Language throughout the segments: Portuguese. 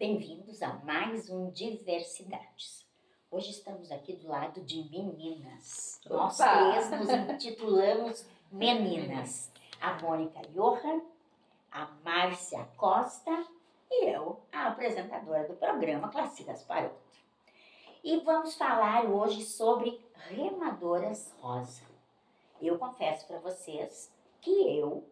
Bem-vindos a mais um Diversidades. Hoje estamos aqui do lado de meninas. Nós três nos intitulamos Meninas. A Mônica Johann, a Márcia Costa e eu, a apresentadora do programa Classe Gasparotto. E vamos falar hoje sobre remadoras rosa. Eu confesso para vocês que eu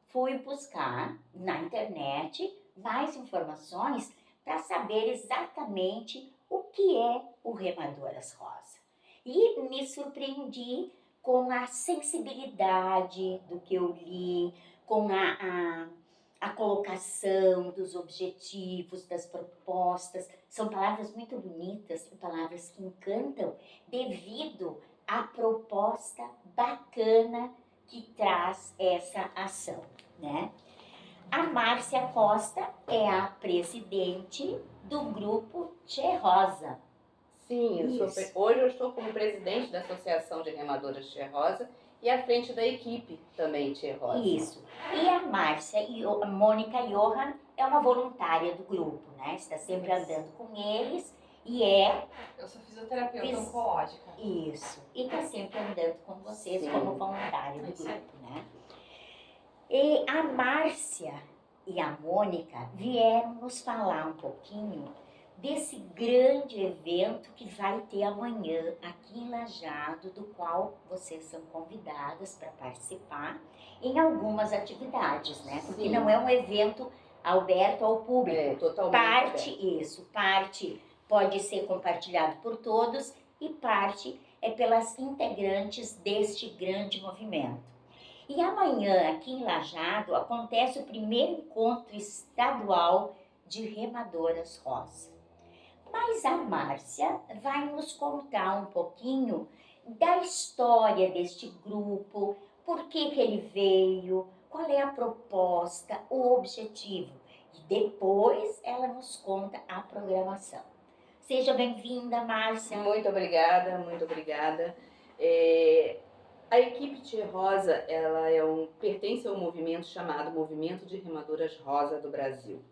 fui buscar na internet mais informações para saber exatamente o que é o Remadoras Rosa. E me surpreendi com a sensibilidade do que eu li, com a colocação dos objetivos, das propostas. São palavras muito bonitas, palavras que encantam devido à proposta bacana que traz essa ação, né? A Márcia Costa é a presidente do grupo Tchê Rosa. Sim, hoje eu estou como presidente da Associação de Remadoras Tchê Rosa e à frente da equipe também Tchê Rosa. Isso. E a Márcia, a Mônica Johann, é uma voluntária do grupo, né? Está sempre andando com eles e Eu sou fisioterapeuta oncológica. Isso. E está sempre andando com vocês. Sim. Como voluntária do grupo, né? E a Márcia e a Mônica vieram nos falar um pouquinho desse grande evento que vai ter amanhã aqui em Lajeado, do qual vocês são convidadas para participar em algumas atividades, né? Porque Sim. Não é um evento aberto ao público. É, totalmente parte pode ser compartilhado por todos e parte é pelas integrantes deste grande movimento. E amanhã, aqui em Lajeado, acontece o primeiro encontro estadual de Remadoras Rosa. Mas a Márcia vai nos contar um pouquinho da história deste grupo, por que ele veio, qual é a proposta, o objetivo. E depois ela nos conta a programação. Seja bem-vinda, Márcia. Muito obrigada, muito obrigada. A equipe Tchê Rosa, ela pertence a um movimento chamado Movimento de Remadoras Rosa do Brasil.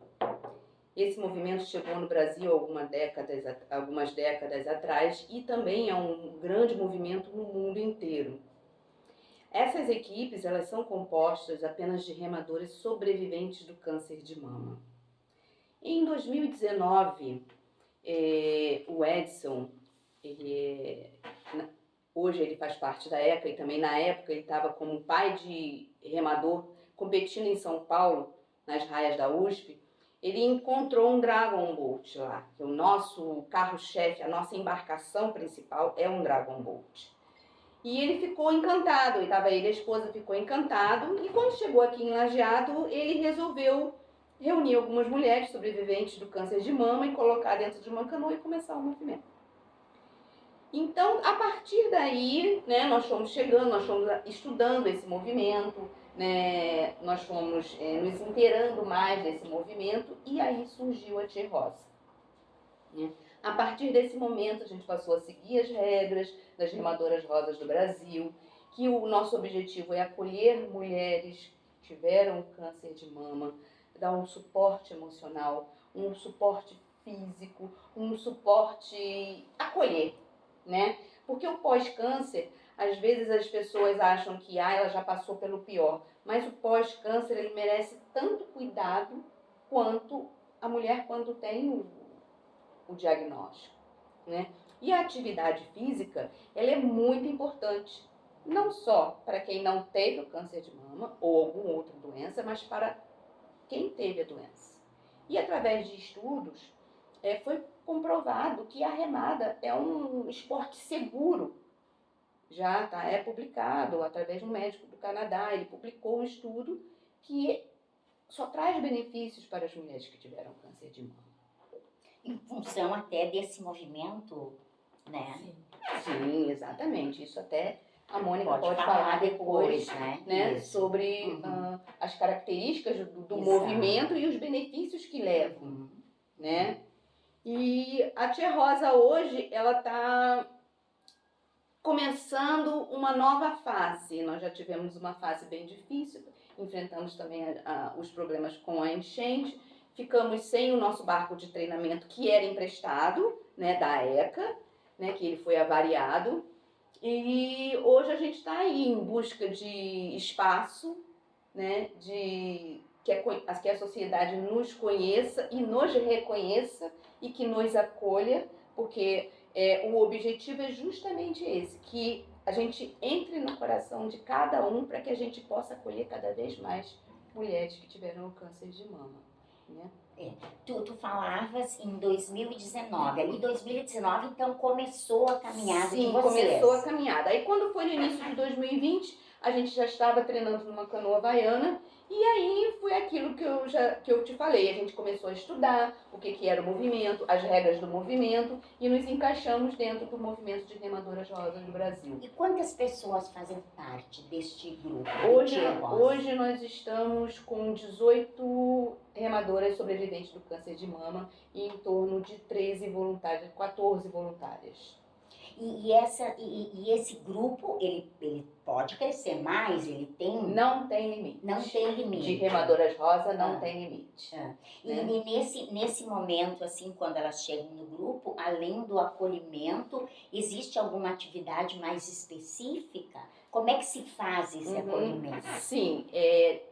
Esse movimento chegou no Brasil algumas décadas atrás e também é um grande movimento no mundo inteiro. Essas equipes, elas são compostas apenas de remadores sobreviventes do câncer de mama. Em 2019, o Edson, hoje ele faz parte da ECA e também na época ele estava como pai de remador competindo em São Paulo, nas raias da USP. Ele encontrou um Dragon Boat lá, que o nosso carro-chefe, a nossa embarcação principal é um Dragon Boat. E ele ficou encantado, ele e a esposa ficou encantado, e quando chegou aqui em Lajeado, ele resolveu reunir algumas mulheres sobreviventes do câncer de mama e colocar dentro de uma canoa e começar o movimento. Então, a partir daí, né, nós fomos estudando esse movimento, né, nós fomos nos inteirando mais desse movimento e aí surgiu a Tchê Rosa. Né? A partir desse momento, a gente passou a seguir as regras das Remadoras Rosas do Brasil, que o nosso objetivo é acolher mulheres que tiveram câncer de mama, dar um suporte emocional, um suporte físico, um suporte acolher. Né? Porque o pós-câncer, às vezes as pessoas acham que ela já passou pelo pior, mas o pós-câncer ele merece tanto cuidado quanto a mulher quando tem o diagnóstico. Né? E a atividade física ela é muito importante, não só para quem não teve o câncer de mama ou alguma outra doença, mas para quem teve a doença. E através de estudos, foi comprovado que a remada é um esporte seguro. Já é publicado através de um médico do Canadá, ele publicou um estudo que só traz benefícios para as mulheres que tiveram câncer de mama. Em função até desse movimento, né? Sim, exatamente. Isso até a Mônica pode falar depois, né? Sobre as características do movimento e os benefícios que levam, né? E a Tchê Rosa hoje, ela está começando uma nova fase. Nós já tivemos uma fase bem difícil, enfrentamos também os problemas com a enchente ficamos sem o nosso barco de treinamento, que era emprestado, né, da ECA, né, que ele foi avariado. E hoje a gente está aí em busca de espaço, né, que a sociedade nos conheça e nos reconheça e que nos acolha, porque o objetivo é justamente esse, que a gente entre no coração de cada um para que a gente possa acolher cada vez mais mulheres que tiveram câncer de mama, né? Tu falavas em 2019. Ali em 2019, então, começou a caminhada de Sim, vocês. começou a caminhada. Aí quando foi no início de 2020, a gente já estava treinando numa canoa havaiana, e aí foi aquilo que eu te falei. A gente começou a estudar o que era o movimento, as regras do movimento, e nos encaixamos dentro do movimento de remadoras rosas do Brasil. E quantas pessoas fazem parte deste grupo? Hoje nós estamos com 18 remadoras sobreviventes do câncer de mama e em torno de 14 voluntárias. E esse grupo, ele pode crescer mais? Ele tem... Não tem limite. Não tem limite. De remadoras rosa não tem limite. E nesse momento, assim, quando elas chegam no grupo, além do acolhimento, existe alguma atividade mais específica? Como é que se faz esse acolhimento? Sim,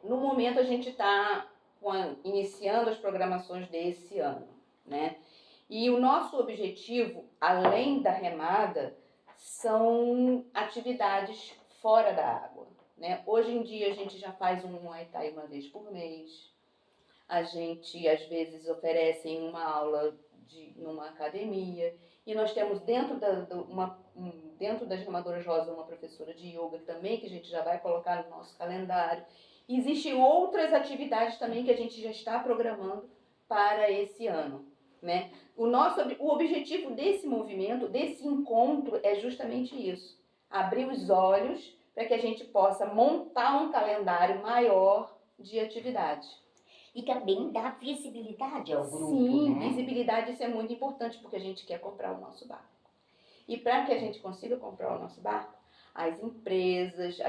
no momento a gente está iniciando as programações desse ano, né? E o nosso objetivo, além da remada, são atividades fora da água, né? Hoje em dia a gente já faz um Muay Thai uma vez por mês. A gente, às vezes, oferece uma aula numa academia. E nós temos dentro das Remadoras Rosas uma professora de yoga também, que a gente já vai colocar no nosso calendário. E existem outras atividades também que a gente já está programando para esse ano, né? O objetivo desse movimento, desse encontro, é justamente isso. Abrir os olhos para que a gente possa montar um calendário maior de atividades. E também dar visibilidade ao grupo, Sim, né? Visibilidade, isso é muito importante, porque a gente quer comprar o nosso barco. E para que a gente consiga comprar o nosso barco, as empresas,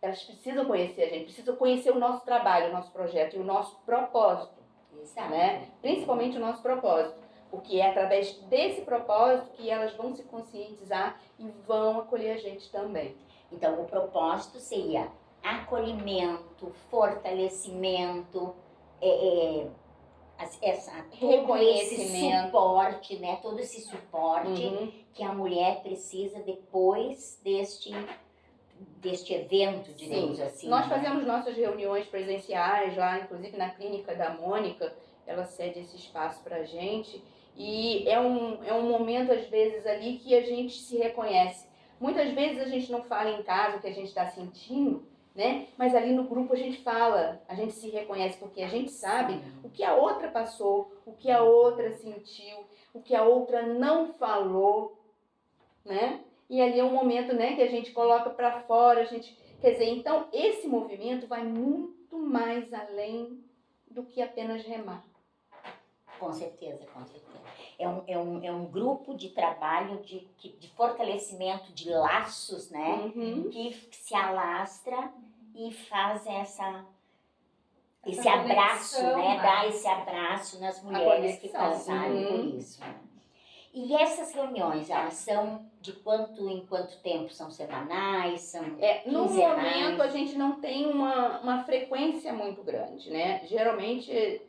elas precisam conhecer a gente, precisam conhecer o nosso trabalho, o nosso projeto e o nosso propósito. Exato. Né? Principalmente o nosso propósito, porque é através desse propósito que elas vão se conscientizar e vão acolher a gente também. Então, o propósito seria acolhimento, fortalecimento, todo esse suporte, né? Todo esse suporte que a mulher precisa depois deste evento, digamos assim. Nós fazemos nossas reuniões presenciais lá, inclusive na clínica da Mônica, ela cede esse espaço pra gente, e é um momento, às vezes, ali que a gente se reconhece. Muitas vezes a gente não fala em casa o que a gente está sentindo, né? Mas ali no grupo a gente fala, a gente se reconhece, porque a gente sabe o que a outra passou, o que a outra sentiu, o que a outra não falou, né? E ali é um momento, né, que a gente coloca para fora, quer dizer, então esse movimento vai muito mais além do que apenas remar. Com certeza, com certeza. É um grupo de trabalho de fortalecimento de laços, né? Que se alastra e faz esse abraço, né? Dá esse abraço nas mulheres que passaram por isso. Né? E essas reuniões, elas são de quanto em quanto tempo? São semanais? São no quinzenais? momento a gente não tem uma frequência muito grande, né? Geralmente,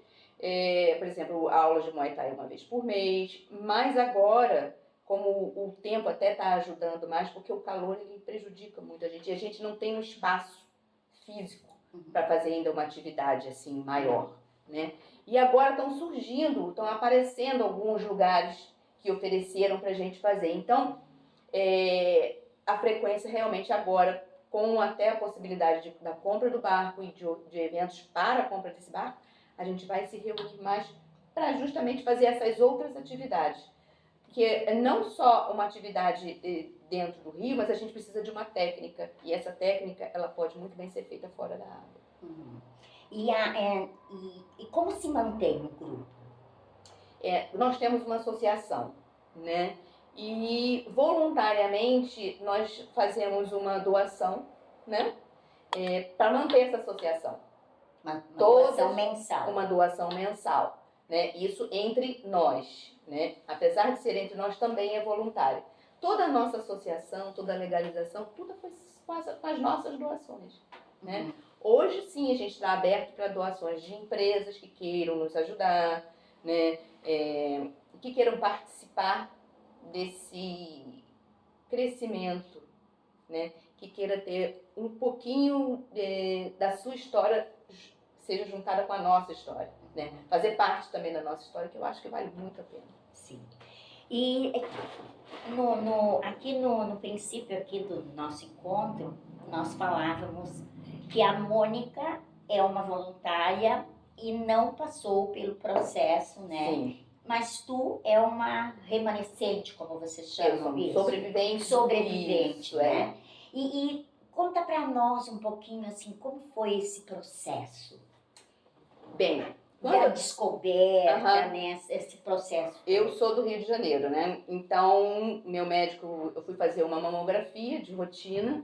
por exemplo, aulas de Muay Thai uma vez por mês, mas agora, como o tempo até está ajudando mais, porque o calor ele prejudica muito a gente, e a gente não tem um espaço físico para fazer ainda uma atividade assim maior, né? E agora estão aparecendo alguns lugares que ofereceram para a gente fazer. Então, a frequência realmente agora, com até a possibilidade da compra do barco e de eventos para a compra desse barco, a gente vai se reunir mais para justamente fazer essas outras atividades. Porque não só uma atividade dentro do rio, mas a gente precisa de uma técnica. E essa técnica, ela pode muito bem ser feita fora da água. E como se mantém o grupo? Nós temos uma associação, né? E voluntariamente nós fazemos uma doação, né? Para manter essa associação. Uma Todas- doação mensal. uma doação mensal, né? Isso entre nós, né? Apesar de ser entre nós, também é voluntário. Toda a nossa associação, toda a legalização, tudo foi com as nossas doações, né? Uhum. Hoje sim a gente está aberto para doações de empresas que queiram nos ajudar, né? Que queiram participar desse crescimento, né? Que queira ter um pouquinho da sua história seja juntada com a nossa história, né? Fazer parte também da nossa história, que eu acho que vale muito a pena. Sim. E aqui no princípio aqui do nosso encontro, nós falávamos que a Mônica é uma voluntária e não passou pelo processo, né? Sim. Mas tu é uma remanescente, como você Eu chama sou isso? sobrevivente. Sobrevivente, Isso, né? E conta pra nós um pouquinho, assim, como foi esse processo? Bem, Da descoberta, Aham. né? Esse processo. eu sou do Rio de Janeiro, né? Então, meu médico, eu fui fazer uma mamografia de rotina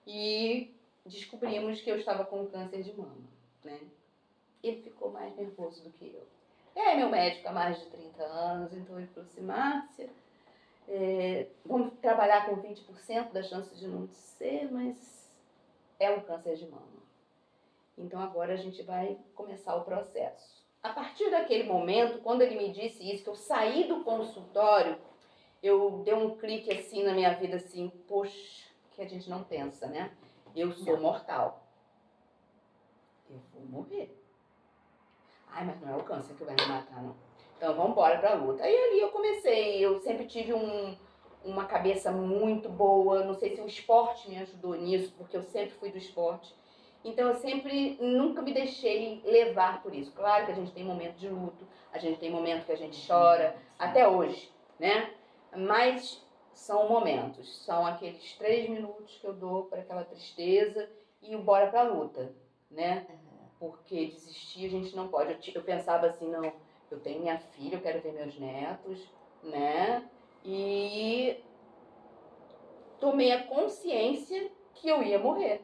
e descobrimos que eu estava com câncer de mama, né? Ele ficou mais nervoso do que eu. É meu médico há mais de 30 anos, então ele falou assim, Márcia, vamos trabalhar com 20% da chance de não ser, mas é um câncer de mama. Então agora a gente vai começar o processo. A partir daquele momento, quando ele me disse isso, que eu saí do consultório, eu dei um clique assim na minha vida, assim, poxa, que a gente não pensa, né? Eu sou mortal. Eu vou morrer. Ai, mas não é o câncer que vai me matar, não. Então vamos embora pra luta. Aí ali eu comecei, eu sempre tive uma cabeça muito boa, não sei se o esporte me ajudou nisso, porque eu sempre fui do esporte. Então eu sempre, nunca me deixei levar por isso. Claro que a gente tem momento de luto, a gente tem momento que a gente chora, até hoje, né? Mas são momentos, são aqueles 3 minutos que eu dou para aquela tristeza e o bora pra luta, né? Porque desistir a gente não pode. Eu pensava assim, não, eu tenho minha filha, eu quero ver meus netos, né? E tomei a consciência que eu ia morrer.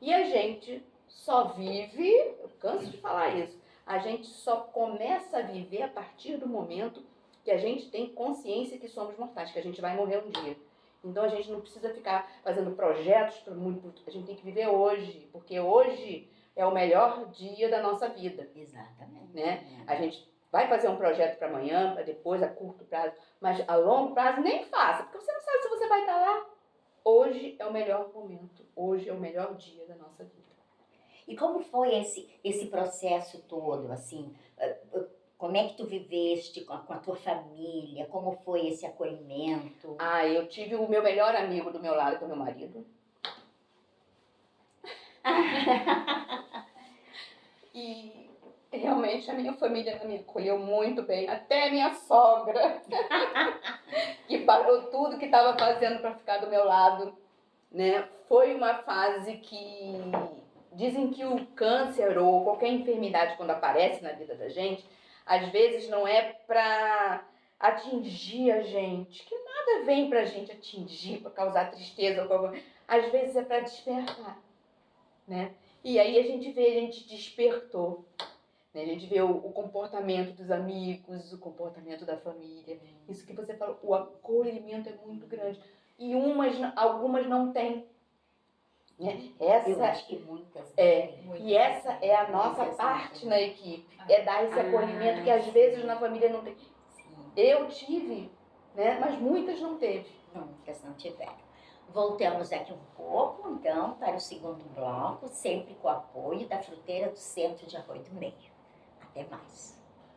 E a gente só vive, eu canso de falar isso, a gente só começa a viver a partir do momento que a gente tem consciência que somos mortais, que a gente vai morrer um dia. Então a gente não precisa ficar fazendo projetos para muito, a gente tem que viver hoje, porque hoje é o melhor dia da nossa vida. Exatamente. Né? A gente vai fazer um projeto para amanhã, para depois, a curto prazo, mas a longo prazo nem faça, porque você não sabe se você vai estar lá. Hoje é o melhor momento, hoje é o melhor dia da nossa vida. E como foi esse processo todo, assim? Como é que tu viveste com a tua família? Como foi esse acolhimento? Ah, eu tive o meu melhor amigo do meu lado, que é o meu marido. E realmente a minha família me acolheu muito bem, até a minha sogra, que parou tudo que estava fazendo para ficar do meu lado, né? Foi uma fase que dizem que o câncer ou qualquer enfermidade quando aparece na vida da gente, às vezes não é para atingir a gente, que nada vem pra gente atingir, para causar tristeza, às vezes é para despertar, né? E aí a gente despertou. A gente vê o comportamento dos amigos, o comportamento da família. Isso que você falou, o acolhimento é muito grande. E algumas não têm. Né? Eu acho que muitas. E essa é a nossa parte na equipe. É dar esse acolhimento que às vezes na família não tem. Sim. Eu tive, né? Mas muitas não teve. Muitas não tiveram. Voltamos aqui um pouco, então, para o segundo bloco, sempre com o apoio da Fruteira do Centro de Arroio do Meio. Até mais.